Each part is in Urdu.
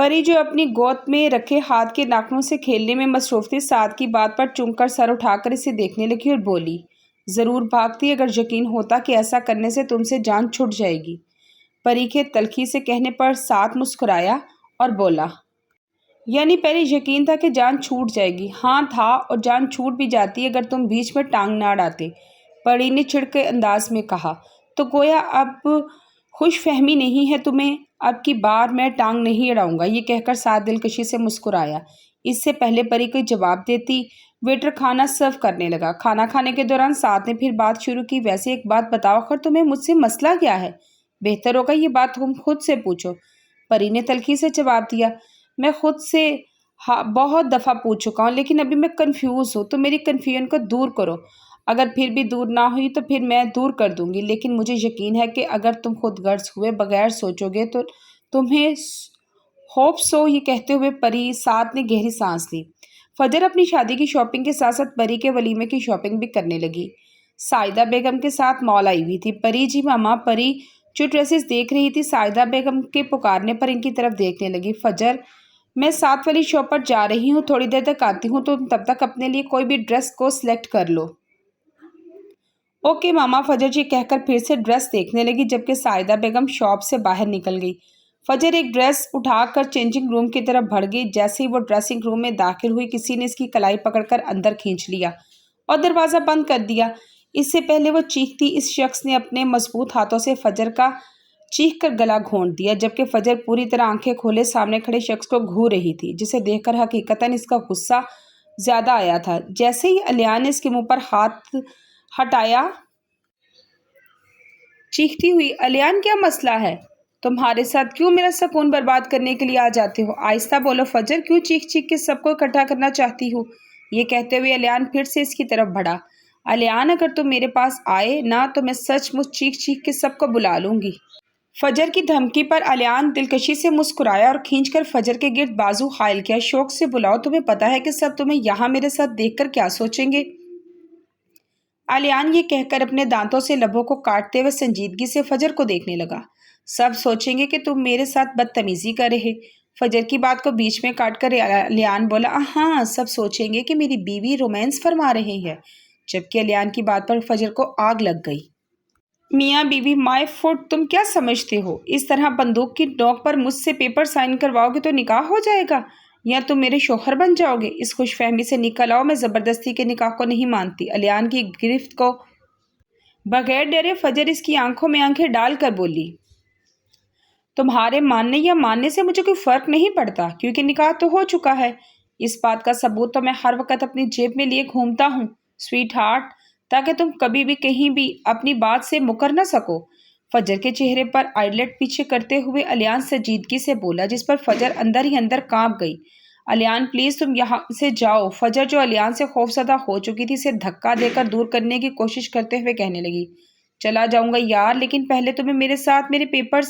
پری جو اپنی گود میں رکھے ہاتھ کے ناخنوں سے کھیلنے میں مصروف تھی، سعد کی بات پر چونک کر سر اٹھا کر اسے دیکھنے لگی اور بولی، ضرور بھاگتی اگر یقین ہوتا کہ ایسا کرنے سے تم سے جان چھٹ جائے گی۔ پری کے تلخی سے کہنے پر سعد مسکرایا اور بولا، یعنی پہلے یقین تھا کہ جان چھوٹ جائے گی؟ ہاں تھا، اور جان چھوٹ بھی جاتی اگر تم بیچ میں ٹانگ نہ اڑاتے، پری نے چڑھکے انداز میں کہا۔ تو گویا اب خوش فہمی نہیں ہے تمہیں؟ اب کی بار میں ٹانگ نہیں اڑاؤں گا، یہ کہہ کر سعد دلکشی سے مسکرایا۔ اس سے پہلے پری کوئی جواب دیتی، ویٹر کھانا سرو کرنے لگا۔ کھانا کھانے کے دوران سعد نے پھر بات شروع کی، ویسے ایک بات بتاؤ، خیر تمہیں مجھ سے مسئلہ کیا ہے؟ بہتر ہوگا یہ بات تم خود سے پوچھو، پری نے تلخی سے جواب دیا۔ میں خود سے بہت دفعہ پوچھ چکا ہوں، لیکن ابھی میں کنفیوز ہوں، تو میری کنفیوژن کو دور کرو۔ اگر پھر بھی دور نہ ہوئی تو پھر میں دور کر دوں گی، لیکن مجھے یقین ہے کہ اگر تم خود غرض ہوئے بغیر سوچو گے تو تمہیں ہوپ سو۔ یہ کہتے ہوئے پری سعد نے گہری سانس لی۔ فجر اپنی شادی کی شاپنگ کے ساتھ ساتھ پری کے ولیمے کی شاپنگ بھی کرنے لگی۔ سعیدہ بیگم کے ساتھ مال آئی ہوئی تھی۔ پری جی ماما، پری جو ڈریسز دیکھ رہی تھی، سعیدہ بیگم کے پکارنے پر ان کی طرف دیکھنے لگی۔ فجر، میں ساتھ والی شاپ پر جا رہی ہوں، تھوڑی دیر تک آتی ہوں، تم تب تک اپنے لیے کوئی بھی ڈریس کو سلیکٹ کر لو۔ اوکے ماما، فجر جی کہہ کر پھر سے ڈریس دیکھنے لگی، جبکہ سعیدہ بیگم شاپ سے باہر نکل گئی۔ فجر ایک ڈریس اٹھا کر چینجنگ روم کی طرف بڑھ گئی۔ جیسے ہی وہ ڈریسنگ روم میں داخل ہوئی، کسی نے اس کی کلائی پکڑ کر اندر کھینچ لیا اور دروازہ بند کر دیا۔ اس سے پہلے وہ چیختی، اس شخص نے اپنے مضبوط ہاتھوں سے فجر کا چیخ کر گلا گھونٹ دیا، جبکہ فجر پوری طرح آنکھیں کھولے سامنے کھڑے شخص کو گھور رہی تھی، جسے دیکھ کر حقیقتاً اس کا غصہ زیادہ آیا تھا۔ جیسے ہی الیان نے اس کے منہ پر ہاتھ ہٹایا، چیختی ہوئی، الیان کیا مسئلہ ہے؟ تمہارے ساتھ کیوں میرا سکون برباد کرنے کے لیے آ جاتے ہو؟ آہستہ بولو فجر، کیوں چیخ چیخ کے سب کو اکٹھا کرنا چاہتی ہو؟ یہ کہتے ہوئے الیان پھر سے اس کی طرف بڑھا۔ الیان، اگر تم میرے پاس آئے نا تو میں سچ مچ چیخ چیخ کے سب کو بلا لوں گی۔ فجر کی دھمکی پر الیان دلکشی سے مسکرایا اور کھینچ کر فجر کے گرد بازو حائل کیا۔ شوق سے بلاؤ، تمہیں پتا ہے کہ سب تمہیں یہاں میرے ساتھ دیکھ کر کیا سوچیں گے؟ الیان یہ کہہ کر اپنے دانتوں سے لبوں کو کاٹتے ہوئے سنجیدگی سے فجر کو دیکھنے لگا۔ سب سوچیں گے کہ تم میرے ساتھ بدتمیزی کر رہے۔ فجر کی بات کو بیچ میں کاٹ کر الیان بولا، ہاں سب سوچیں گے کہ میری بیوی رومانس فرما رہے ہیں، جبکہ الیان کی بات پر فجر کو آگ لگ گئی۔ میاں بیوی، مائی فوٹ، تم کیا سمجھتے ہو؟ اس طرح بندوق کی نوک پر مجھ سے پیپر سائن کرواؤ گے تو نکاح ہو جائے گا، یا تم میرے شوہر بن جاؤ گے؟ اس خوش فہمی سے نکل آؤ، میں زبردستی کے نکاح کو نہیں مانتی۔ الیان کی گرفت کو بغیر ڈرے فجر اس کی آنکھوں میں آنکھیں ڈال کر بولی، تمہارے ماننے یا ماننے سے مجھے کوئی فرق نہیں پڑتا، کیونکہ نکاح تو ہو چکا ہے۔ اس بات کا ثبوت تو میں ہر وقت اپنی جیب میں لیے گھومتا ہوں سویٹ ہارٹ، تاکہ تم کبھی بھی کہیں بھی اپنی بات سے مکر نہ سکو۔ فجر کے چہرے پر آئیلٹ پیچھے کرتے ہوئے الیان سنجیدگی سے بولا، جس پر فجر اندر ہی اندر کانپ گئی۔ الیان پلیز تم یہاں سے جاؤ۔ فجر جو الیان سے خوفزدہ ہو چکی تھی، اسے دھکا دے کر دور کرنے کی کوشش کرتے ہوئے کہنے لگی، چلا جاؤں گا یار، لیکن پہلے تمہیں میرے ساتھ میرے پیپرز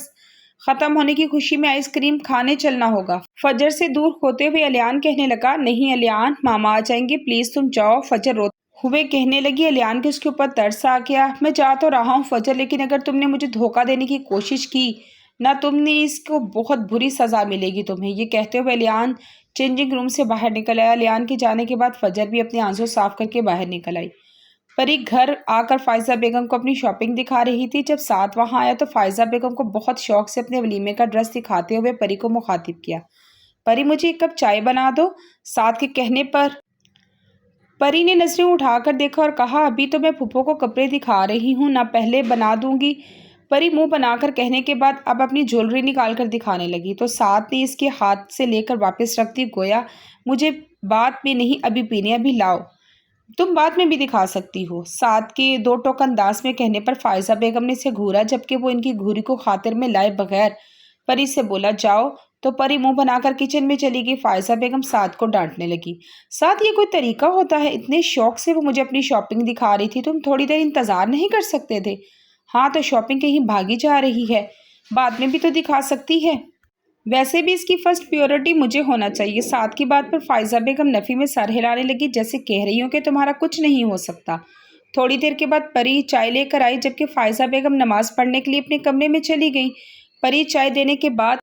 ختم ہونے کی خوشی میں آئس کریم کھانے چلنا ہوگا۔ فجر سے دور ہوتے ہوئے الیان کہنے لگا، نہیں الیان، ماما آ جائیں گے، پلیز تم جاؤ۔ فجر روتے ہوئے کہنے لگی۔ الیان کے اس کے اوپر ترس آ گیا، میں جا تو رہا ہوں فجر، لیکن اگر تم نے مجھے دھوکہ دینے کی کوشش کی نہ، تم نے اس کو بہت بری سزا ملے گی تمہیں۔ یہ کہتے ہوئے الیان چینجنگ روم سے باہر نکل آیا۔ الیان کے جانے کے بعد فجر بھی اپنے آنسو صاف کر کے باہر نکل آئی۔ پری گھر آ کر فائزہ بیگم کو اپنی شاپنگ دکھا رہی تھی۔ جب سعد وہاں آیا تو فائزہ بیگم کو بہت شوق سے اپنے ولیمے کا ڈریس دکھاتے ہوئے پری کو مخاطب کیا، پری مجھے ایک کپ چائے بنا دو۔ سعد کے کہنے پر پری نے نظریں اٹھا کر دیکھا اور کہا، ابھی تو میں پھپھو کو کپڑے دکھا رہی ہوں نا، پہلے بنا دوں گی۔ پری منہ بنا کر کہنے کے بعد اب اپنی جیولری نکال کر دکھانے لگی، تو سعد نے اس کے ہاتھ سے لے کر واپس رکھ دی، گویا مجھے بعد میں نہیں ابھی پینے، ابھی لاؤ، تم بعد میں بھی دکھا سکتی ہو۔ سعد کے دو ٹوک انداز میں کہنے پر فائزہ بیگم نے اسے گھورا، جبکہ وہ ان کی گھوری کو خاطر میں لائے بغیر پری سے بولا، جاؤ۔ تو پری منہ بنا کر کچن میں چلی گئی۔ فائزہ بیگم سعد کو ڈانٹنے لگی، سعد یہ کوئی طریقہ ہوتا ہے؟ اتنے شوق سے وہ مجھے اپنی شاپنگ دکھا رہی تھی، تم تھوڑی دیر انتظار نہیں کر سکتے تھے؟ ہاں تو شاپنگ کہیں بھاگی جا رہی ہے، بعد میں بھی تو دکھا سکتی ہے، ویسے بھی اس کی فرسٹ پیورٹی مجھے ہونا چاہیے۔ سعد کی بات پر فائزہ بیگم نفی میں سر ہلانے لگی، جیسے کہہ رہی ہوں کہ تمہارا کچھ نہیں ہو سکتا۔ تھوڑی دیر کے بعد پری چائے لے کر آئی، جبکہ فائزہ بیگم نماز پڑھنے کے لیے اپنے کمرے میں چلی گئی۔ پری چائے دینے کے بعد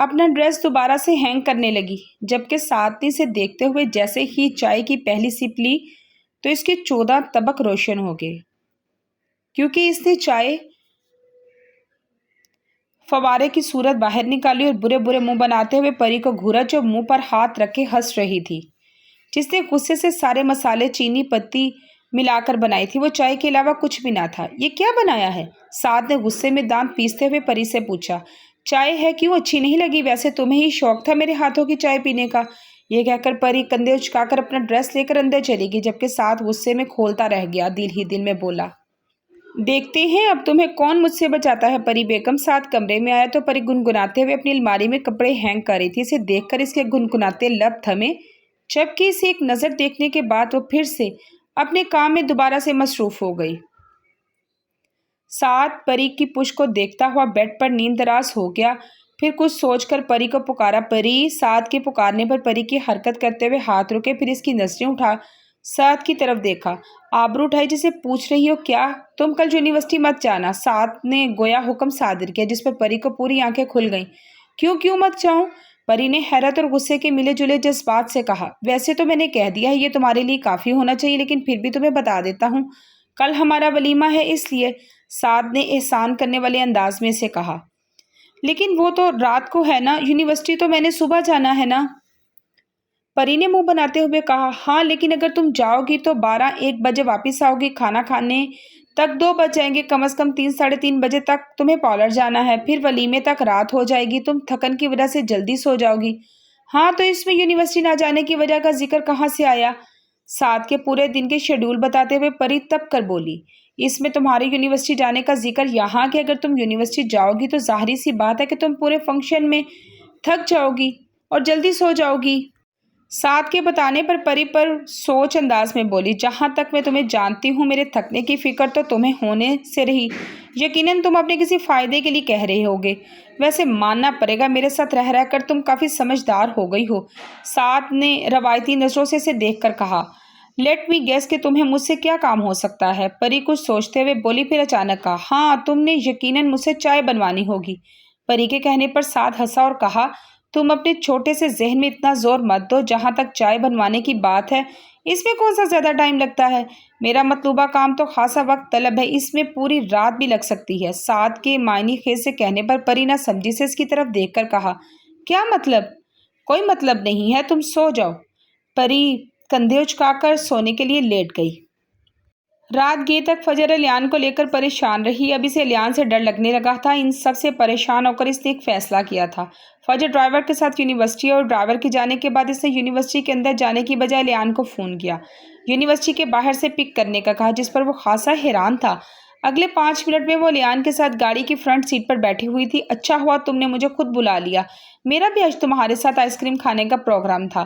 اپنا ڈریس دوبارہ سے ہینگ کرنے لگی، جبکہ ساتنی سے دیکھتے ہوئے جیسے ہی چائے کی پہلی سپ لی تو اس کے 14 طبق روشن ہو گئے، کیونکہ اس نے چائے فوارے کی صورت باہر نکالی اور برے برے منہ بناتے ہوئے پری کو گھورا جو منہ پر ہاتھ رکھے ہنس رہی تھی، جس نے غصے سے سارے مسالے چینی پتی ملا کر بنائی تھی۔ وہ چائے کے علاوہ کچھ بھی نہ تھا۔ یہ کیا بنایا ہے؟ سعد نے غصے میں دانت پیستے ہوئے پری سے پوچھا۔ چائے ہے، کیوں اچھی نہیں لگی؟ ویسے تمہیں ہی شوق تھا میرے ہاتھوں کی چائے پینے کا۔ یہ کہہ کر پری کندھے اچکا کر اپنا ڈریس لے کر اندر چلی گئی، جبکہ سعد غصے میں کھولتا رہ گیا، دل ہی دل میں بولا، دیکھتے ہیں اب تمہیں کون مجھ سے بچاتا ہے پری بیگم۔ سعد کمرے میں آیا تو پری گنگناتے ہوئے اپنی الماری میں کپڑے ہینگ کر رہی تھی۔ اسے دیکھ کر اس کے گنگناتے لب تھمے، جبکہ اسے ایک نظر دیکھنے کے بعد وہ پھر سے اپنے کام میں دوبارہ سے مصروف ہو گئی۔ سعد پری کی پشت کو دیکھتا ہوا بیڈ پر نیند دراز ہو گیا، پھر کچھ سوچ کر پری کو پکارا۔ پری! سعد کے پکارنے پر پری کی حرکت کرتے ہوئے ہاتھ رکے، پھر اس کی نظریں اٹھا سعد کی طرف دیکھا، آبرو اٹھائی جسے پوچھ رہی ہو کیا تم کل یونیورسٹی مت جانا؟ سعد نے گویا حکم صادر کیا، جس پر پری کو پوری آنکھیں کھل گئیں۔ کیوں مت جاؤں؟ پری نے حیرت اور غصے کے ملے جلے جذبات سے کہا۔ ویسے تو میں نے کہہ دیا ہے، یہ تمہارے لیے کافی ہونا چاہیے، لیکن پھر بھی تمہیں بتا دیتا ہوں، کل ہمارا ولیمہ ہے، اس لیے۔ سعد نے احسان کرنے والے انداز میں سے کہا۔ لیکن وہ تو رات کو ہے نا، یونیورسٹی تو میں نے صبح جانا ہے نا؟ پری نے منہ بناتے ہوئے کہا۔ ہاں، لیکن اگر تم جاؤ گی تو 12-1 بجے واپس آؤ گی، کھانا کھانے تک 2 بج جائیں گے، کم از کم 3-3:30 بجے تک تمہیں پارلر جانا ہے، پھر ولیمے تک رات ہو جائے گی، تم تھکن کی وجہ سے جلدی سو جاؤ گی۔ ہاں، تو اس میں یونیورسٹی نہ جانے کی وجہ کا ذکر کہاں سے آیا؟ سعد کے پورے دن کے شیڈول بتاتے ہوئے پری تب کر بولی۔ اس میں تمہارے یونیورسٹی جانے کا ذکر یہاں کہ اگر تم یونیورسٹی جاؤ گی تو ظاہری سی بات ہے کہ تم پورے فنکشن میں تھک جاؤ گی اور جلدی سو جاؤ گی۔ سعد کے بتانے پر پری پر سوچ انداز میں بولی، جہاں تک میں تمہیں جانتی ہوں میرے تھکنے کی فکر تو تمہیں ہونے سے رہی، یقیناً تم اپنے کسی فائدے کے لیے کہہ رہے ہوگے، ویسے ماننا پڑے گا میرے ساتھ رہ کر تم کافی سمجھدار ہو گئی ہو۔ سعد نے روایتی نظروں سے اسے دیکھ کر کہا۔ لیٹ می گیس کہ تمہیں مجھ سے کیا کام ہو سکتا ہے؟ پری کچھ سوچتے ہوئے بولی، پھر اچانک کہا، ہاں، تم نے یقیناً مجھ سے چائے بنوانی ہوگی۔ پری کے کہنے پر سعد ہنسا اور کہا، تم اپنے چھوٹے سے ذہن میں اتنا زور مت دو، جہاں تک چائے بنوانے کی بات ہے اس میں کون سا زیادہ ٹائم لگتا ہے؟ میرا مطلوبہ کام تو خاصا وقت طلب ہے، اس میں پوری رات بھی لگ سکتی ہے۔ سعد کے معنی خیز سے کہنے پر پری نہ سمجھی سے اس کی طرف دیکھ کر کہا، کیا مطلب؟ کوئی مطلب نہیں ہے، تم سو جاؤ۔ پری کندھے اچکا کر سونے کے لیے لیٹ گئی۔ رات گئے تک فجر الیان کو لے کر پریشان رہی۔ اب اسے الیان سے ڈر لگنے لگا تھا۔ ان سب سے پریشان ہو کر اس نے ایک فیصلہ کیا تھا۔ فجر ڈرائیور کے ساتھ یونیورسٹی، اور ڈرائیور کے جانے کے بعد اس نے یونیورسٹی کے اندر جانے کی بجائے الیان کو فون کیا، یونیورسٹی کے باہر سے پک کرنے کا کہا، جس پر وہ خاصا حیران تھا۔ اگلے 5 منٹ میں وہ الیان کے ساتھ گاڑی کی فرنٹ سیٹ پر بیٹھی ہوئی تھی۔ اچھا ہوا تم نے مجھے خود بلا لیا، میرا بھی آج تمہارے ساتھ آئس کریم کھانے کا پروگرام تھا،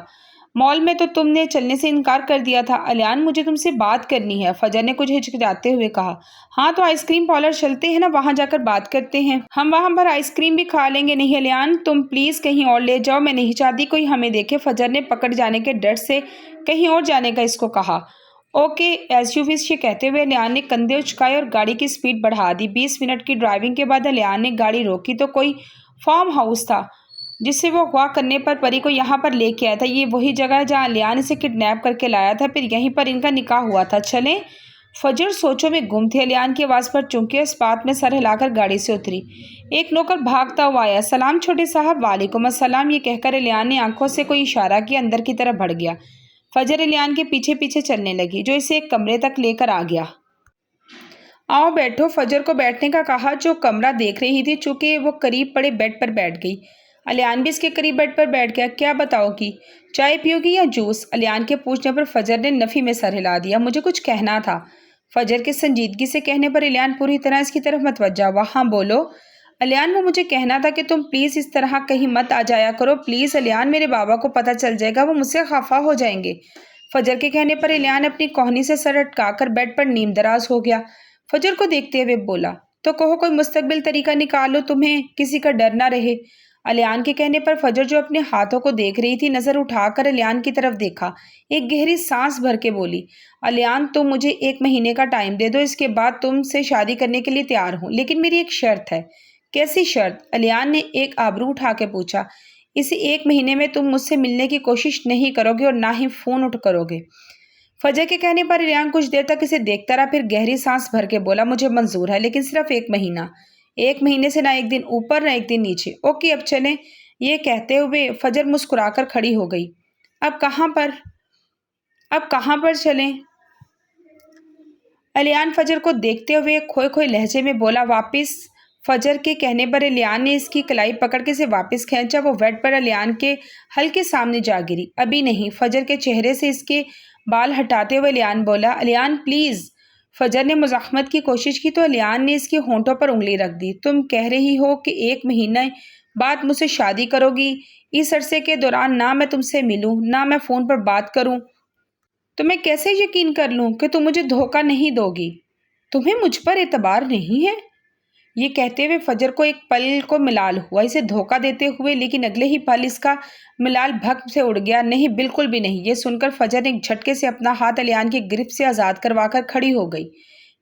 مال میں تو تم نے چلنے سے انکار کر دیا تھا۔ الیان، مجھے تم سے بات کرنی ہے، فجر نے کچھ ہچکچاتے ہوئے کہا۔ ہاں، تو آئس کریم پارلر چلتے ہیں نا، وہاں جا کر بات کرتے ہیں، ہم وہاں پر آئس کریم بھی کھا لیں گے۔ نہیں الیان، تم پلیز کہیں اور لے جاؤ، میں نہیں چاہتی کوئی ہمیں دیکھے، فجر نے پکڑ جانے کے ڈر سے کہیں اور جانے کا اس کو کہا۔ اوکے، ایز یو وش، یہ کہتے ہوئے الیان نے کندھے اچکائے اور گاڑی کی سپیڈ بڑھا دی۔ 20 منٹ کی ڈرائیونگ کے بعد الیان نے گاڑی روکی تو کوئی فارم ہاؤس تھا جس سے وہ اغوا کرنے پر پری کو یہاں پر لے کے آیا تھا۔ یہ وہی جگہ ہے جہاں الیان اسے کڈنیپ کر کے لایا تھا، پھر یہیں پر ان کا نکاح ہوا تھا۔ چلیں؟ فجر سوچوں میں گم تھی۔ الیان کی آواز پر چونکے اس بات میں سر ہلا کر گاڑی سے اتری۔ ایک نوکر بھاگتا ہوا آیا۔ سلام چھوٹے صاحب۔ وعلیکم السلام، یہ کہہ کر الیان نے آنکھوں سے کوئی اشارہ کیا، اندر کی طرف بڑھ گیا۔ فجر الیان کے پیچھے پیچھے چلنے لگی، جو اسے ایک کمرے تک لے کر آ گیا۔ آؤ بیٹھو، فجر کو بیٹھنے کا کہا، جو کمرہ دیکھ رہی تھی، چونکہ وہ قریب پڑے بیڈ پر بیٹھ گئی۔ الیان بھی اس کے قریب بیڈ پر بیٹھ گیا۔ کیا بتاؤ گی؟ چائے پیو گی یا جوس؟ الیان کے پوچھنے پر فجر نے نفی میں سر ہلا دیا۔ مجھے کچھ کہنا تھا۔ فجر کے سنجیدگی سے کہنے پر الیان پوری طرح اس کی طرف متوجہ ہوا۔ ہاں بولو۔ الیان، وہ مجھے کہنا تھا کہ تم پلیز اس طرح کہیں مت آ جایا کرو، پلیز الیان، میرے بابا کو پتہ چل جائے گا، وہ مجھ سے خفا ہو جائیں گے۔ فجر کے کہنے پر الیان اپنی کوہنی سے سر ہٹکا کر بیڈ پر نیم دراز ہو گیا۔ فجر کو دیکھتے ہوئے بولا، تو کہو کوئی مستقبل طریقہ نکالو، تمہیں کسی کا ڈر نہ رہے۔ الیان کے کہنے پر فجر، جو اپنے ہاتھوں کو دیکھ رہی تھی، نظر اٹھا کر الیان کی طرف دیکھا، ایک گہری سانس بھر کے بولی، الیان، تم مجھے 1 مہینے کا ٹائم دے دو، اس کے بعد تم سے شادی کرنے کے لیے تیار ہوں، لیکن میری ایک شرط ہے۔ کیسی شرط؟ الیان نے ایک آبرو اٹھا کے پوچھا۔ اسی 1 مہینے میں تم مجھ سے ملنے کی کوشش نہیں کرو گے اور نہ ہی فون اٹھ کرو گے۔ فجر کے کہنے پر الیان کچھ دیر تک اسے دیکھتا رہا، پھر گہری سانس بھر کے بولا، مجھے منظور ہے، لیکن صرف 1 مہینہ۔ 1 مہینے سے نہ ایک دن اوپر نہ ایک دن نیچے۔ اوکے، اب چلیں۔ یہ کہتے ہوئے فجر مسکرا کر کھڑی ہو گئی۔ اب کہاں پر چلیں؟ الیان فجر کو دیکھتے ہوئے کھوئے کھوئے لہجے میں بولا، واپس۔ فجر کے کہنے پر الیان نے اس کی کلائی پکڑ کے اسے واپس کھینچا۔ وہ بیڈ پر الیان کے ہلکے سامنے جا گری۔ ابھی نہیں۔ فجر کے چہرے سے اس کے بال ہٹاتے ہوئے الیان بولا، الیان پلیز۔ فجر نے مزاحمت کی کوشش کی تو الیان نے اس کے ہونٹوں پر انگلی رکھ دی۔ تم کہہ رہی ہو کہ 1 مہینہ بعد مجھ سے شادی کرو گی؟ اس عرصے کے دوران نہ میں تم سے ملوں نہ میں فون پر بات کروں تو میں کیسے یقین کر لوں کہ تم مجھے دھوکہ نہیں دو گی؟ تمہیں مجھ پر اعتبار نہیں ہے؟ یہ کہتے ہوئے فجر کو ایک پل کو ملال ہوا اسے دھوکہ دیتے ہوئے، لیکن اگلے ہی پل اس کا ملال بھگ سے اڑ گیا۔ نہیں، بالکل بھی نہیں۔ یہ سن کر فجر نے ایک جھٹکے سے اپنا ہاتھ الیان کی گرفت سے آزاد کروا کر کھڑی ہو گئی۔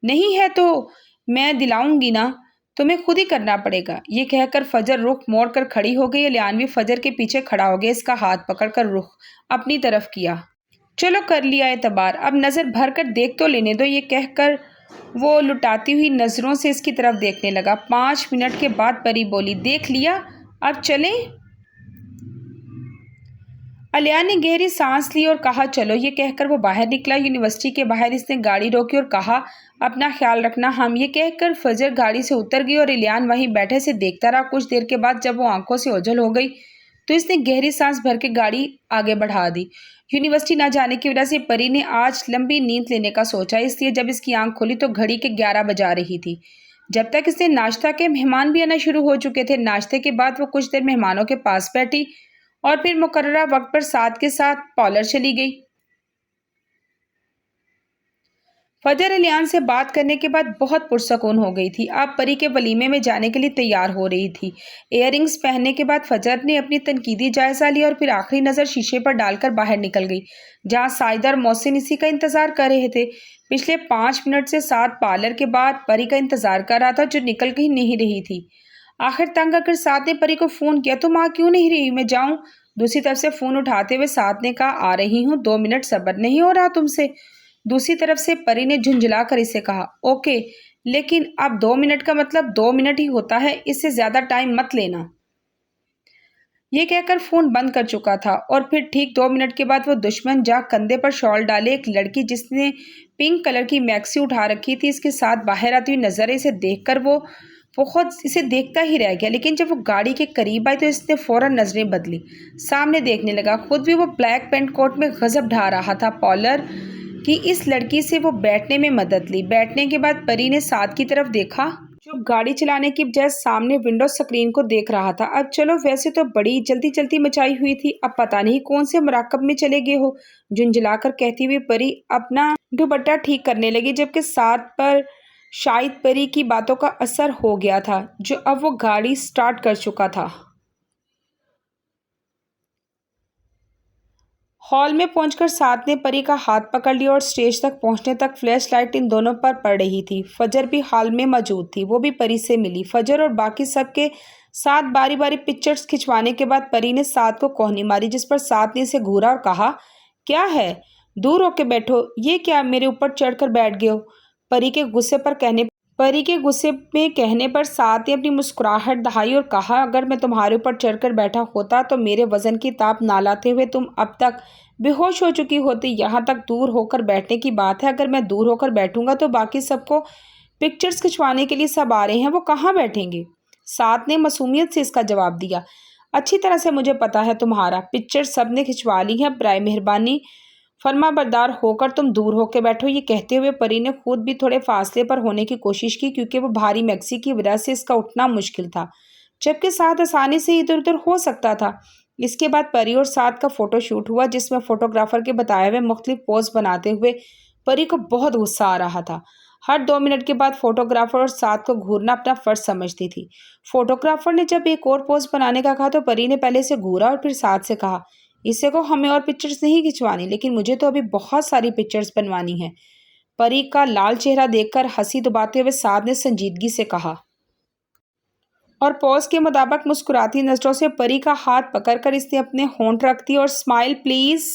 نہیں ہے تو میں دلاؤں گی نا، تمہیں خود ہی کرنا پڑے گا۔ یہ کہہ کر فجر رخ موڑ کر کھڑی ہو گئی۔ الیان بھی فجر کے پیچھے کھڑا ہو گیا، اس کا ہاتھ پکڑ کر رخ اپنی طرف کیا۔ چلو کر لیا اعتبار، اب نظر بھر کر دیکھ تو لینے دو۔ یہ کہہ کر وہ لٹاتی ہوئی نظروں سے اس کی طرف دیکھنے لگا۔ 5 منٹ کے بعد پری بولی، دیکھ لیا، اب چلیں؟ الیان نے گہری سانس لی اور کہا، چلو۔ یہ کہہ کر وہ باہر نکلا۔ یونیورسٹی کے باہر اس نے گاڑی روکی اور کہا، اپنا خیال رکھنا ہم۔ یہ کہہ کر فجر گاڑی سے اتر گئی اور الیان وہیں بیٹھے سے دیکھتا رہا۔ کچھ دیر کے بعد جب وہ آنکھوں سے اوجھل ہو گئی تو اس نے گہری سانس بھر کے گاڑی آگے بڑھا دی۔ یونیورسٹی نہ جانے کی وجہ سے پری نے آج لمبی نیند لینے کا سوچا، اس لیے جب اس کی آنکھ کھلی تو گھڑی کے 11 بجا رہی تھی۔ جب تک اس نے ناشتہ کے مہمان بھی آنا شروع ہو چکے تھے۔ ناشتے کے بعد وہ کچھ دیر مہمانوں کے پاس بیٹھی اور پھر مقررہ وقت پر سعد کے ساتھ پارلر چلی گئی۔ فجر الیان سے بات کرنے کے بعد بہت پرسکون ہو گئی تھی۔ اب پری کے ولیمے میں جانے کے لیے تیار ہو رہی تھی۔ ایئر رنگز پہننے کے بعد فجر نے اپنی تنقیدی جائزہ لیا اور پھر آخری نظر شیشے پر ڈال کر باہر نکل گئی، جہاں ساجدہ اور محسن اسی کا انتظار کر رہے تھے۔ پچھلے 5 منٹ سے سعد پارلر کے بعد پری کا انتظار کر رہا تھا، جو نکل کہیں نہیں رہی تھی۔ آخر تنگ آ کر سعد نے پری کو فون کیا، تم آ کیوں نہیں رہی؟ میں جاؤں؟ دوسری طرف سے فون اٹھاتے ہوئے سعد نے کہا، آ رہی ہوں، 2 منٹ صبر نہیں ہو رہا تم سے؟ دوسری طرف سے پری نے جھنجھلا کر اسے کہا، اوکے، لیکن اب 2 منٹ کا مطلب 2 منٹ ہی ہوتا ہے، اس سے زیادہ ٹائم مت لینا۔ یہ کہہ کر فون بند کر چکا تھا اور پھر ٹھیک 2 منٹ کے بعد وہ دشمن جا کندھے پر شال ڈالے ایک لڑکی جس نے پنک کلر کی میکسی اٹھا رکھی تھی اس کے ساتھ باہر آتی ہوئی نظر اسے دیکھ کر وہ بہت اسے دیکھتا ہی رہ گیا، لیکن جب وہ گاڑی کے قریب آئی تو اس نے فوراً نظریں بدلی، سامنے دیکھنے لگا۔ خود بھی وہ بلیک پینٹ کوٹ میں غضب ڈھا رہا تھا۔ پارلر کی اس لڑکی سے وہ بیٹھنے میں مدد لی۔ بیٹھنے کے بعد پری نے سعد کی طرف دیکھا، جو گاڑی چلانے کی بجائے سامنے ونڈو سکرین کو دیکھ رہا تھا۔ اب چلو، ویسے تو بڑی جلدی مچائی ہوئی تھی، اب پتہ نہیں کون سے مراقب میں چلے گئے ہو، جھنجھلا کر کہتی ہوئی پری اپنا دوپٹہ ٹھیک کرنے لگی، جبکہ سعد پر شاید پری کی باتوں کا اثر ہو گیا تھا، جو اب وہ گاڑی سٹارٹ کر چکا تھا۔ ہال میں پہنچ کر سعد نے پری کا ہاتھ پکڑ لیا اور اسٹیج تک پہنچنے تک فلیش لائٹ ان دونوں پر پڑ رہی تھی۔ فجر بھی ہال میں موجود تھی، وہ بھی پری سے ملی۔ فجر اور باقی سب کے ساتھ باری باری پکچرز کھنچوانے کے بعد پری نے سعد کو کوہنی ماری، جس پر سعد نے اسے گھورا اور کہا، کیا ہے؟ دور ہو کے بیٹھو، یہ کیا میرے اوپر چڑھ کر بیٹھ گئے ہو؟ پری کے غصے میں کہنے پر سعد نے اپنی مسکراہٹ دہائی اور کہا، اگر میں تمہارے اوپر چڑھ کر بیٹھا ہوتا تو میرے وزن کی تاب نہ لاتے ہوئے تم اب تک بے ہوش ہو چکی ہوتی۔ یہاں تک دور ہو کر بیٹھنے کی بات ہے، اگر میں دور ہو کر بیٹھوں گا تو باقی سب کو پکچرز کھنچوانے کے لیے سب آ رہے ہیں، وہ کہاں بیٹھیں گے؟ سعد نے معصومیت سے اس کا جواب دیا، اچھی طرح سے مجھے پتا ہے تمہارا پکچر سب نے کھنچوا لی ہیں، برائے مہربانی فرما بردار ہو کر تم دور ہو کے بیٹھو۔ یہ کہتے ہوئے پری نے خود بھی تھوڑے فاصلے پر ہونے کی کوشش کی، کیونکہ وہ بھاری میکسی کی وجہ سے اس کا اٹھنا مشکل تھا، جبکہ سعد آسانی سے ادھر ادھر ہو سکتا تھا۔ اس کے بعد پری اور سعد کا فوٹو شوٹ ہوا، جس میں فوٹوگرافر کے بتائے ہوئے مختلف پوز بناتے ہوئے پری کو بہت غصہ آ رہا تھا۔ ہر 2 منٹ کے بعد فوٹوگرافر اور سعد کو گھورنا اپنا فرض سمجھتی تھی۔ فوٹوگرافر نے جب ایک اور پوز بنانے کا کہا تو پری نے پہلے اسے گھورا اور پھر سعد سے کہا، اسے کو ہمیں اور پکچرز نہیں کھنچوانی، لیکن مجھے تو ابھی بہت ساری پکچرز بنوانی ہیں۔ پری کا لال چہرہ دیکھ کر ہنسی دباتے ہوئے سعد نے سنجیدگی سے کہا، اور پوز کے مطابق مسکراتی نظروں سے پری کا ہاتھ پکڑ کر اس نے اپنے ہونٹ رکھ دی اور اسمائل پلیز